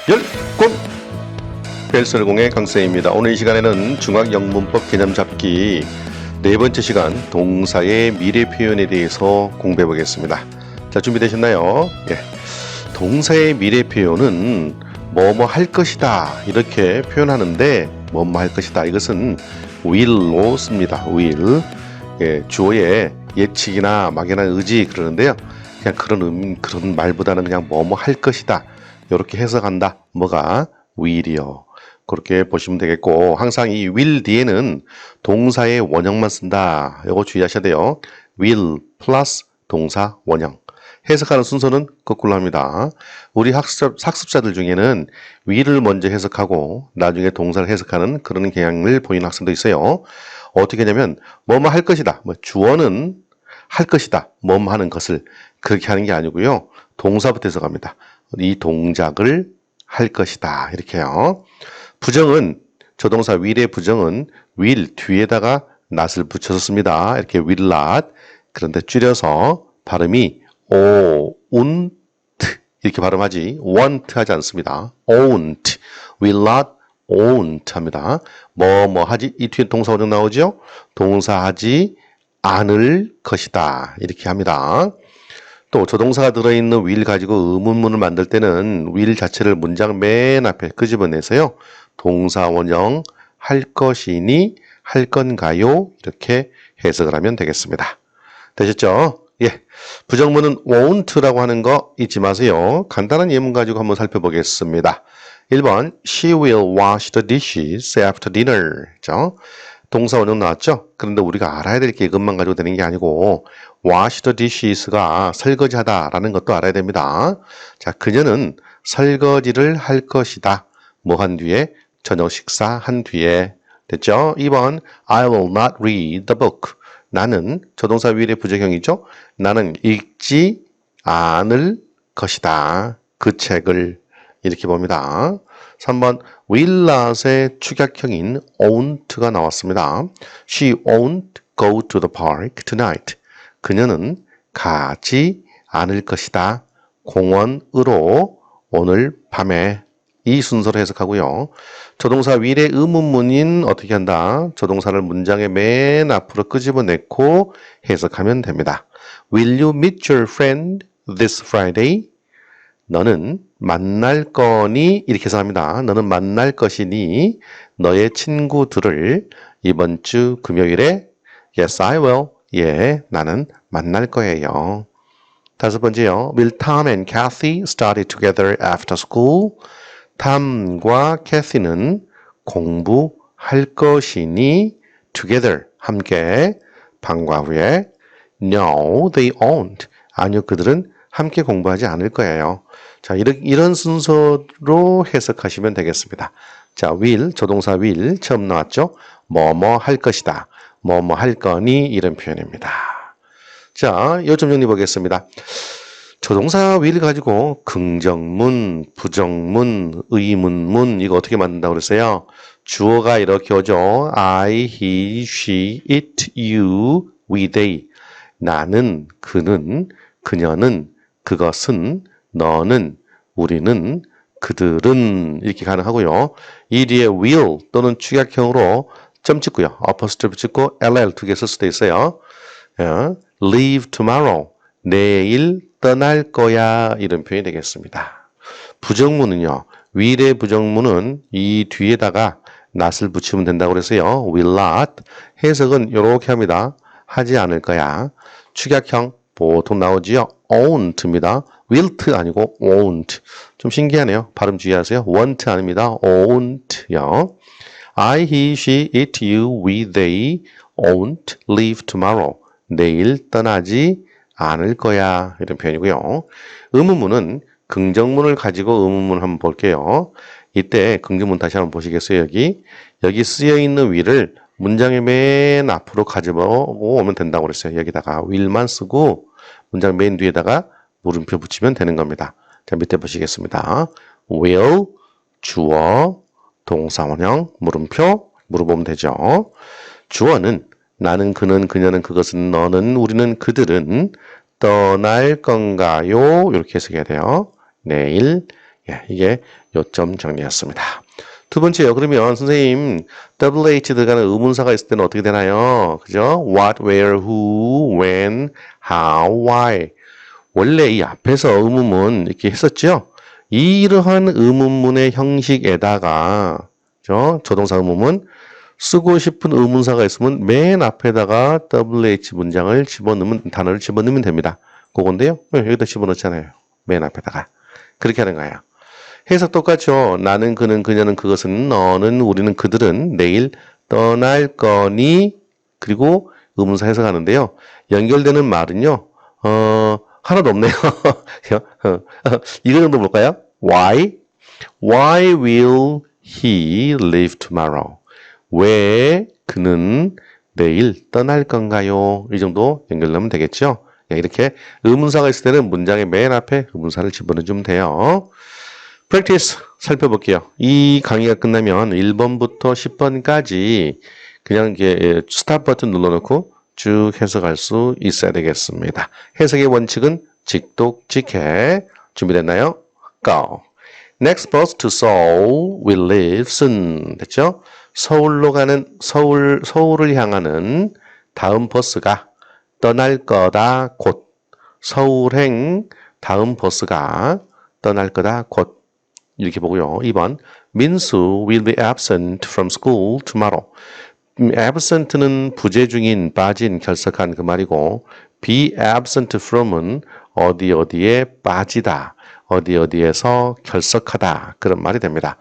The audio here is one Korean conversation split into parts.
열권 벨설공의 강쌤입니다. 오늘 이 시간에는 중학영문법 개념 잡기 네 번째 시간 동사의 미래 표현에 대해서 공부해 보겠습니다. 자, 준비되셨나요? 예. 동사의 미래 표현은 뭐뭐 할 것이다 이렇게 표현하는데 뭐뭐 할 것이다 이것은 will로 씁니다. will. 예, 주어의 예측이나 막연한 의지 그러는데요. 그냥 그런 말보다는 그냥 뭐뭐 할 것이다 이렇게 해석한다. 뭐가 will이요. 그렇게 보시면 되겠고, 항상 이 will 뒤에는 동사의 원형만 쓴다. 이거 주의하셔야 돼요. will 플러스 동사 원형. 해석하는 순서는 거꾸로 합니다. 우리 학습자들 중에는 will을 먼저 해석하고 나중에 동사를 해석하는 그런 경향을 보이는 학생도 있어요. 어떻게 하냐면 뭐뭐 할 것이다. 주어는 할 것이다. 뭐뭐 하는 것을 그렇게 하는 게 아니고요. 동사부터 해석합니다. 이 동작을 할 것이다. 이렇게요. 부정은 조동사 will의 부정은 will 뒤에다가 not을 붙여서 씁니다. 이렇게 will not. 그런데 줄여서 발음이 won't 이렇게 발음하지 won't 하지 않습니다. won't, will not, won't 합니다. 뭐 하지 이 뒤에 동사 원형 나오죠? 동사 하지 않을 것이다 이렇게 합니다. 또 조동사가 들어있는 will 가지고 의문문을 만들 때는 will 자체를 문장 맨 앞에 끄집어내서요. 동사 원형 할 것이니 할 건가요? 이렇게 해석을 하면 되겠습니다. 되셨죠? 예. 부정문은 won't라고 하는 거 잊지 마세요. 간단한 예문 가지고 한번 살펴보겠습니다. 1번 She will wash the dishes after dinner. 그렇죠? 동사 원형 나왔죠? 그런데 우리가 알아야 될 게 이것만 가지고 되는 게 아니고 wash the dishes가 설거지하다라는 것도 알아야 됩니다. 자, 그녀는 설거지를 할 것이다. 뭐 한 뒤에? 저녁 식사 한 뒤에. 됐죠? 2번 I will not read the book. 나는 조동사 will의 부정형이죠? 나는 읽지 않을 것이다. 그 책을 이렇게 봅니다. 3번 will not의 축약형인 won't가 나왔습니다. She won't go to the park tonight. 그녀는 가지 않을 것이다. 공원으로 오늘 밤에. 이 순서로 해석하고요. 조동사 will의 의문문인 어떻게 한다? 조동사를 문장의 맨 앞으로 끄집어내고 해석하면 됩니다. Will you meet your friend this Friday? 너는 만날 거니? 이렇게 해석합니다. 너는 만날 것이니 너의 친구들을 이번 주 금요일에 Yes, I will. 예, 나는 만날 거예요. 다섯 번째요. Will Tom and Kathy study together after school? 탐과 캐시는 공부할 것이니 together 함께 방과 후에 No, they won't. 아니요, 그들은 함께 공부하지 않을 거예요. 자, 이런 순서로 해석하시면 되겠습니다. 자, will, 조동사 will 처음 나왔죠? 뭐뭐 할 것이다. 뭐뭐 할 거니 이런 표현입니다. 자, 요점 정리 보겠습니다. 조동사 will 가지고 긍정문, 부정문, 의문문 이거 어떻게 만든다고 그랬어요? 주어가 이렇게 오죠. I, he, she, it, you, we, they. 나는, 그는, 그녀는, 그것은, 너는, 우리는, 그들은 이렇게 가능하고요. 이 뒤에 will 또는 축약형으로 점 찍고요. 어퍼스트로피 찍고 ll 두 개 쓸 수도 있어요. Leave tomorrow. 내일 떠날 거야 이런 표현이 되겠습니다. 부정문은요. will의 부정문은 이 뒤에다가 not을 붙이면 된다고 그래서요. will not. 해석은 이렇게 합니다. 하지 않을 거야. 축약형 보통 나오지요. won't입니다. will't 아니고 won't. 좀 신기하네요. 발음 주의하세요. want 아닙니다. won't요. I, he, she, it, you, we, they won't leave tomorrow. 내일 떠나지 않을 거야 이런 표현이고요. 의문문은 긍정문을 가지고 의문문을 한번 볼게요. 이때 긍정문 다시 한번 보시겠어요? 여기 쓰여 있는 will을 문장의 맨 앞으로 가져오고 오면 된다고 그랬어요. 여기다가 will만 쓰고 문장 맨 뒤에다가 물음표 붙이면 되는 겁니다. 자, 밑에 보시겠습니다. will 주어 동사 원형 물음표 물어보면 되죠. 주어는 나는, 그는, 그녀는, 그것은, 너는, 우리는, 그들은 떠날 건가요? 이렇게 해석해야 돼요. 내일 예, 이게 요점 정리였습니다. 두 번째요. 그러면 선생님 WH 들어가는 의문사가 있을 때는 어떻게 되나요? 그죠? What, where, who, when, how, why. 원래 이 앞에서 의문문 이렇게 했었죠? 이러한 의문문의 형식에다가 조동사 의문문 쓰고 싶은 의문사가 있으면 맨 앞에다가 WH 문장을 집어넣으면 단어를 집어넣으면 됩니다. 그건데요. 여기다 집어넣잖아요. 맨 앞에다가. 그렇게 하는 거예요. 해석 똑같죠. 나는, 그는, 그녀는, 그것은, 너는, 우리는, 그들은 내일 떠날 거니 그리고 의문사 해석하는데요. 연결되는 말은요. 하나도 없네요. 이거 정도 볼까요? Why? Why will he leave tomorrow? 왜 그는 내일 떠날 건가요? 이 정도 연결하면 되겠죠? 이렇게 의문사가 있을 때는 문장의 맨 앞에 의문사를 집어넣어주면 돼요. practice 살펴볼게요. 이 강의가 끝나면 1번부터 10번까지 그냥 이렇게 스탑 버튼 눌러놓고 쭉 해석할 수 있어야 되겠습니다. 해석의 원칙은 직독직해. 준비됐나요? Go. Next bus to Seoul will leave soon. 됐죠? 서울을 향하는 다음 버스가 떠날 거다 곧. 서울행 다음 버스가 떠날 거다 곧. 이렇게 보고요. 2번. 민수 will be absent from school tomorrow. absent는 부재 중인, 빠진, 결석한 그 말이고 be absent from은 어디에 빠지다, 어디에서 결석하다 그런 말이 됩니다.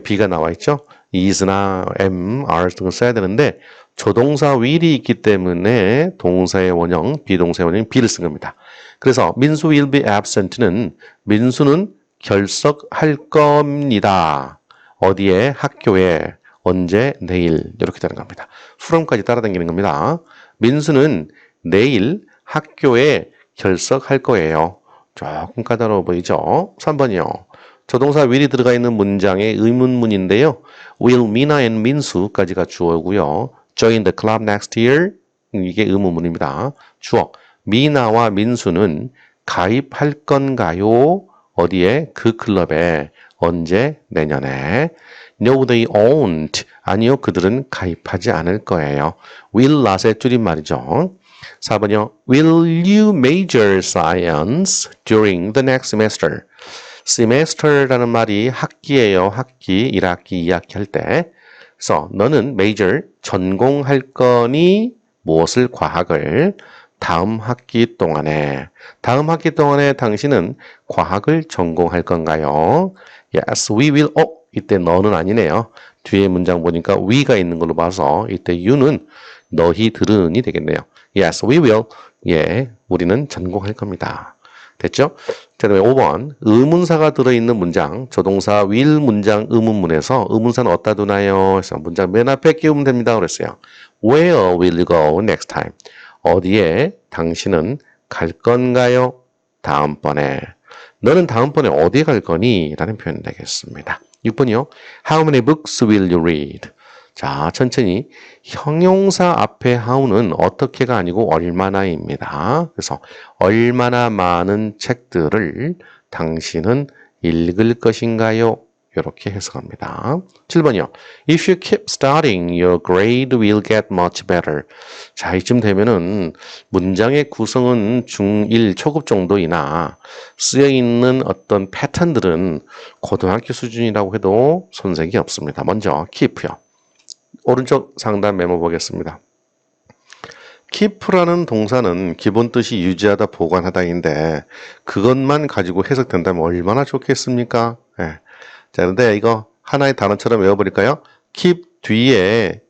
be가 나와 있죠. is나 am, are 등을 써야 되는데 조동사 will이 있기 때문에 동사의 원형, 비동사의 원형 be를 쓴 겁니다. 그래서 민수 will be absent는 민수는 결석할 겁니다. 어디에? 학교에. 언제? 내일. 이렇게 되는 겁니다. from까지 따라다니는 겁니다. 민수는 내일 학교에 결석할 거예요. 조금 까다로워 보이죠? 3번이요. 조동사 will이 들어가 있는 문장의 의문문인데요. Will Mina and 민수까지가 주어고요. Join the club next year. 이게 의문문입니다. 주어. 미나와 민수는 가입할 건가요? 어디에? 그 클럽에. 언제? 내년에. No, they won't. 아니요, 그들은 가입하지 않을 거예요. will not의 줄임말이죠. 4번이요. Will you major science during the next semester? semester라는 말이 학기예요. 학기, 1학기, 2학기 할 때. 그래서 너는 major, 전공할 거니 무엇을? 과학을. 다음 학기 동안에 당신은 과학을 전공할 건가요? Yes, we will. 이때 너는 아니네요. 뒤에 문장 보니까 we가 있는 걸로 봐서 이때 you는 너희들은이 되겠네요. Yes, we will. 예, 우리는 전공할 겁니다. 됐죠? 자, 그다음에 5번. 의문사가 들어있는 문장, 조동사 will 문장 의문문에서 의문사는 어디다 두나요? 그래서 문장 맨 앞에 끼우면 됩니다. 그랬어요. Where will you go next time? 어디에 당신은 갈 건가요? 다음번에. 너는 다음번에 어디에 갈 거니? 라는 표현이 되겠습니다. 6번이요. How many books will you read? 자, 천천히. 형용사 앞에 how는 어떻게가 아니고 얼마나입니다. 그래서 얼마나 많은 책들을 당신은 읽을 것인가요? 이렇게 해석합니다. 7번이요. If you keep studying, your grade will get much better. 자, 이쯤 되면은 문장의 구성은 중1 초급 정도이나 쓰여있는 어떤 패턴들은 고등학교 수준이라고 해도 손색이 없습니다. 먼저 keep요. 오른쪽 상단 메모 보겠습니다. keep라는 동사는 기본 뜻이 유지하다, 보관하다인데 그것만 가지고 해석된다면 얼마나 좋겠습니까? 네. 자, 그런데 이거 하나의 단어처럼 외워버릴까요? keep 뒤에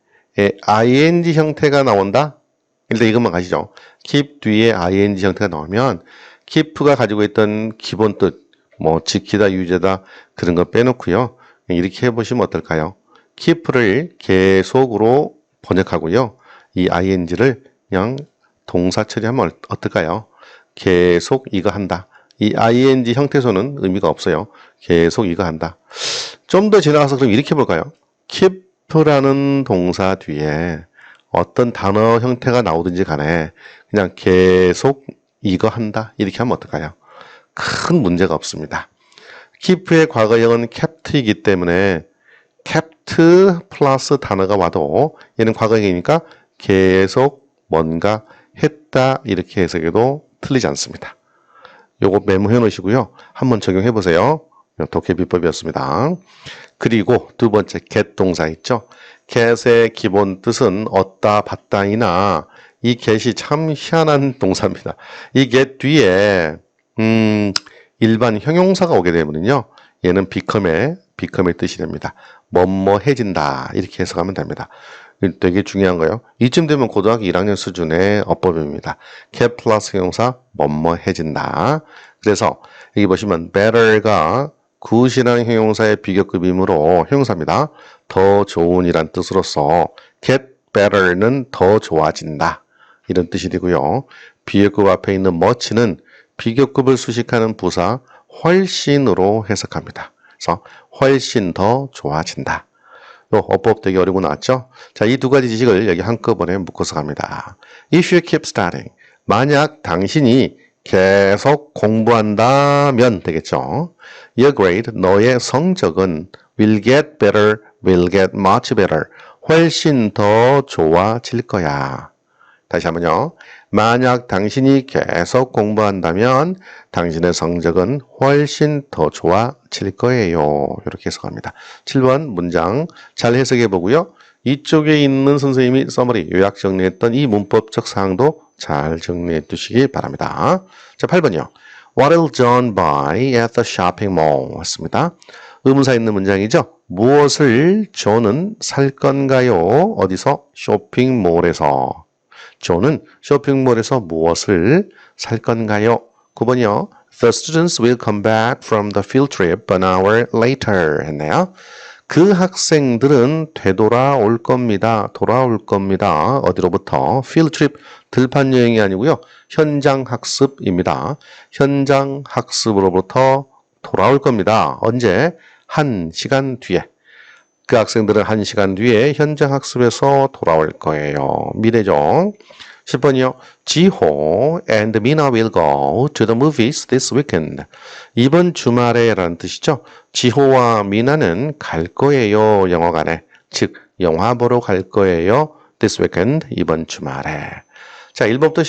ing 형태가 나온다? 일단 이것만 가시죠. keep 뒤에 ing 형태가 나오면 keep가 가지고 있던 기본 뜻, 뭐 지키다, 유지하다 그런 거 빼놓고요. 이렇게 해보시면 어떨까요? keep를 계속으로 번역하고요. 이 ing를 그냥 동사 처리하면 어떨까요? 계속 이거 한다. 이 ing 형태소는 의미가 없어요. 계속 이거 한다. 좀 더 지나가서 그럼 이렇게 볼까요? keep라는 동사 뒤에 어떤 단어 형태가 나오든지 간에 그냥 계속 이거 한다. 이렇게 하면 어떨까요? 큰 문제가 없습니다. keep의 과거형은 kept이기 때문에 kept 플러스 단어가 와도 얘는 과거형이니까 계속 뭔가 했다 이렇게 해석해도 틀리지 않습니다. 요거 메모해 놓으시고요. 한번 적용해 보세요. 독해 비법이었습니다. 그리고 두 번째 get 동사 있죠. get의 기본 뜻은 얻다 받다이나 이 get이 참 희한한 동사입니다. 이 get 뒤에 일반 형용사가 오게 되면요. 얘는 become의 뜻이 됩니다. 뭐뭐해진다 이렇게 해석하면 됩니다. 되게 중요한 거예요. 이쯤 되면 고등학교 1학년 수준의 어법입니다. get 플러스 형용사 뭐뭐해진다. 그래서 여기 보시면 better가 good이라는 형용사의 비교급이므로 형용사입니다. 더 좋은이란 뜻으로서 get better는 더 좋아진다. 이런 뜻이 되고요. 비교급 앞에 있는 much는 비교급을 수식하는 부사 훨씬으로 해석합니다. 그래서 훨씬 더 좋아진다. 또 어법 되게 어려고 나왔죠? 자, 이 두 가지 지식을 여기 한꺼번에 묶어서 갑니다. If you keep studying. 만약 당신이 계속 공부한다면 되겠죠. Your grade, 너의 성적은 will get better, will get much better. 훨씬 더 좋아질 거야. 다시 한번요. 만약 당신이 계속 공부한다면 당신의 성적은 훨씬 더 좋아질 거예요. 이렇게 해석합니다. 7번 문장 잘 해석해 보고요. 이쪽에 있는 선생님이 서머리 요약 정리했던 이 문법적 사항도 잘 정리해 두시기 바랍니다. 자, 8번이요. What will John buy at the shopping mall? 했습니다. 의문사 있는 문장이죠. 무엇을 존은 살 건가요? 어디서? 쇼핑몰에서. 존은 쇼핑몰에서 무엇을 살 건가요? 9번이요. The students will come back from the field trip an hour later 했네요. 그 학생들은 되돌아올 겁니다. 돌아올 겁니다. 어디로부터? field trip, 들판 여행이 아니고요. 현장 학습입니다. 현장 학습으로부터 돌아올 겁니다. 언제? 1시간 뒤에. 그 학생들은 1시간 뒤에 현장 학습에서 돌아올 거예요. 미래죠. 10번이요. 지호 and Mina will go to the movies this weekend. 이번 주말에 라는 뜻이죠. 지호와 미나는 갈 거예요. 영화관에. 즉 영화 보러 갈 거예요. this weekend. 이번 주말에. 자, 1번부터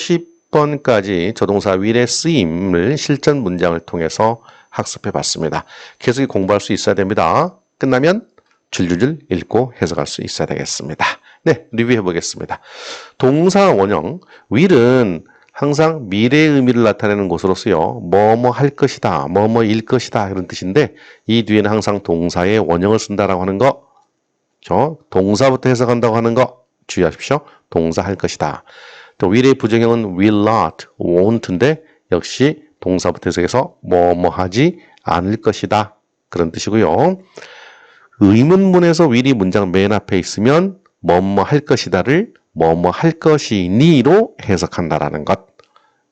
10번까지 조동사 will의 쓰임을 실전 문장을 통해서 학습해 봤습니다. 계속 공부할 수 있어야 됩니다. 끝나면 줄줄줄 읽고 해석할 수 있어야 되겠습니다. 네, 리뷰해 보겠습니다. 동사 원형, will은 항상 미래의 의미를 나타내는 것으로서요. 뭐뭐 할 것이다, 뭐뭐일 것이다 이런 뜻인데 이 뒤에는 항상 동사의 원형을 쓴다라고 하는 거, 동사부터 해석한다고 하는 거 주의하십시오. 동사 할 것이다. 또 will의 부정형은 will not, won't인데 역시 동사부터 해석해서 뭐뭐 하지 않을 것이다 그런 뜻이고요. 의문문에서 will이 문장 맨 앞에 있으면 뭐뭐 할 것이다를 뭐뭐 할 것이니로 해석한다라는 것.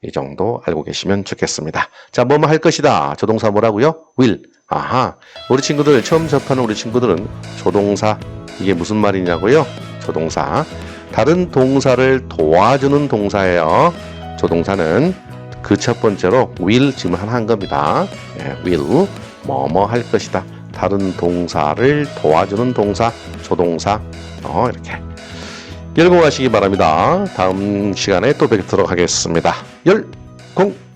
이 정도 알고 계시면 좋겠습니다. 자, 뭐뭐 할 것이다. 조동사 뭐라고요? will. 아하. 우리 친구들 처음 접하는 우리 친구들은 조동사 이게 무슨 말이냐고요? 조동사. 다른 동사를 도와주는 동사예요. 조동사는 그 첫 번째로 will 지금 하나 한 겁니다. will 뭐뭐 할 것이다. 다른 동사를 도와주는 동사, 조동사 이렇게 열공하시기 바랍니다. 다음 시간에 또 뵙도록 하겠습니다. 열공!